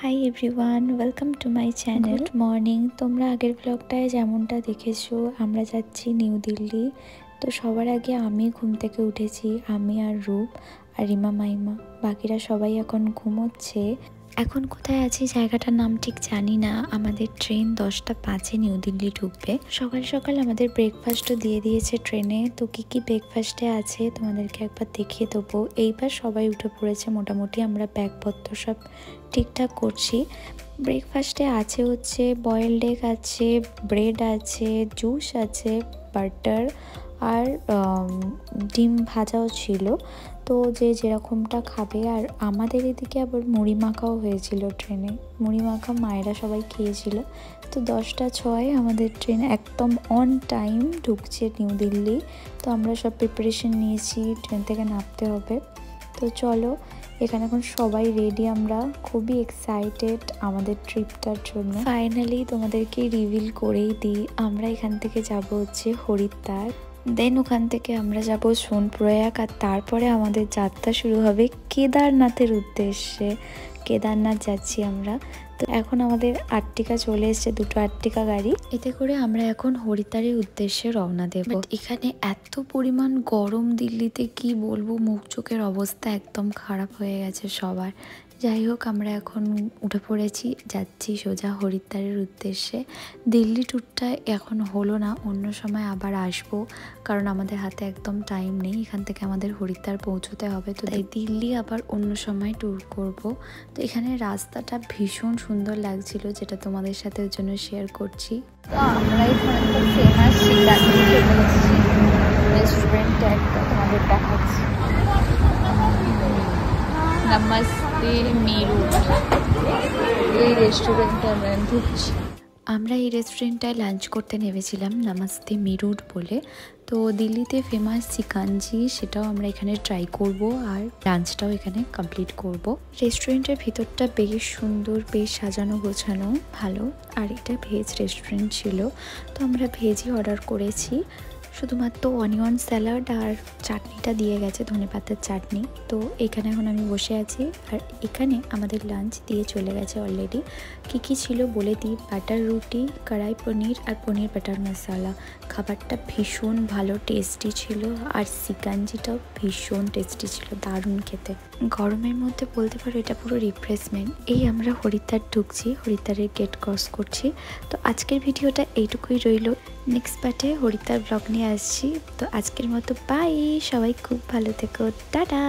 Hi everyone, welcome to my channel. Good morning. তোমরা আগের ব্লগটায় যেমনটা দেখেছো আমরা যাচ্ছি নিউ দিল্লি। তো সবার আগে আমি ঘুম থেকে উঠেছি, আমি আর রূপ আর রিমা মাইমা। বাকিরা সবাই এখন ঘুমোচ্ছে। এখন কোথায় আছি জায়গাটার নাম ঠিক জানি না। আমাদের ট্রেন 10:05 নিউ দিল্লি ঢুকবে। সকাল সকাল আমাদের ব্রেকফাস্টও দিয়ে দিয়েছে ট্রেনে। তো কি কি ব্রেকফাস্টে আছে তোমাদেরকে একবার দেখিয়ে দেবো। এইবার সবাই উঠে পড়েছে মোটামুটি, আমরা ব্যাগপত্র সব ঠিকঠাক করছি। ব্রেকফাস্টে আছে হচ্ছে বয়েলড এগ আছে, ব্রেড আছে, জুস আছে, বাটার আর ডিম ভাজাও ছিল। তো যে যেরকমটা খাবে। আর আমাদের এদিকে আবার মুড়ি মাখাও হয়েছিল ট্রেনে। মুড়ি মাখা মায়েরা সবাই খেয়েছিল। তো 10:06 আমাদের ট্রেন একদম অন টাইম ঢুকছে নিউ দিল্লি। তো আমরা সব প্রিপারেশন নিয়েছি, ট্রেন থেকে নামতে হবে। তো চলো, এখানে এখন সবাই রেডি, আমরা খুবই এক্সাইটেড আমাদের ট্রিপটার জন্য। ফাইনালি তোমাদেরকে রিভিল করেই দিই, আমরা এখান থেকে যাব হচ্ছে হরিদ্বার, দেন ওখান থেকে আমরা যাব সোনপ্রয়াগ, আর তারপরে আমাদের যাত্রা শুরু হবে কেদারনাথের উদ্দেশ্যে। কেদারনাথ যাচ্ছি আমরা। তো এখন আমাদের আর্টিকা চলে এসেছে, 2টো আর্টিকা গাড়ি। এতে করে আমরা এখন হরিদ্বারের উদ্দেশ্যে রওনা দেব। এখানে এত পরিমাণ গরম দিল্লিতে, কি বলবো, মুখ চোখের অবস্থা একদম খারাপ হয়ে গেছে সবার। যাই হোক, আমরা এখন উঠে পড়েছি, যাচ্ছি সোজা হরিদ্বারের উদ্দেশ্যে। দিল্লি ট্যুরটা এখন হলো না, অন্য সময় আবার আসবো, কারণ আমাদের হাতে একদম টাইম নেই। এখান থেকে আমাদের হরিদ্বার পৌঁছতে হবে, তো তাই দিল্লি আবার অন্য সময় ট্যুর করব। তো এখানে রাস্তাটা ভীষণ সুন্দর লাগছিল, যেটা তোমাদের সাথে ওর জন্য শেয়ার করছি। তো আমরা এখানে ফেমাস রেস্টুরেন্ট একটা তোমাদের দেখাচ্ছি, নমস্তে মিরুট। এই রেস্টুরেন্টে আমরা ঢুকছি। আমরা এই রেস্টুরেন্টটায় লাঞ্চ করতে নেমেছিলাম, নমস্তে মিরুট বলে। তো দিল্লিতে ফেমাস চিকানজি, সেটাও আমরা এখানে ট্রাই করব, আর লাঞ্চটাও এখানে কমপ্লিট করব। রেস্টুরেন্টের ভিতরটা বেশ সুন্দর, বেশ সাজানো গোছানো, ভালো। আর এটা ভেজ রেস্টুরেন্ট ছিল, তো আমরা ভেজই অর্ডার করেছি। শুধুমাত্র অনিয়ন স্যালাড আর চাটনিটা দিয়ে গেছে, ধনেপাতার চাটনি। তো এখানে এখন আমি বসে আছি, আর এখানে আমাদের লাঞ্চ দিয়ে চলে গেছে অলরেডি। কী ছিল বলে দিই, বাটার রুটি, কড়াই পনির আর পনির বাটার মশলা। খাবারটা ভীষণ ভালো টেস্টি ছিল, আর চিকানজিটাও ভীষণ টেস্টি ছিল, দারুণ খেতে। গরমের মধ্যে বলতে পারো এটা পুরো রিফ্রেশমেন্ট। এই আমরা হরিদ্বার ঢুকছি, হরিদ্বারের গেট ক্রস করছি। তো আজকের ভিডিওটা এইটুকুই রইল। নেক্সট পার্টে হরিদ্বার ব্লগ নিয়ে আসছি। তো আজকের মতো বাই, সবাই খুব ভালো থেকো, টাটা।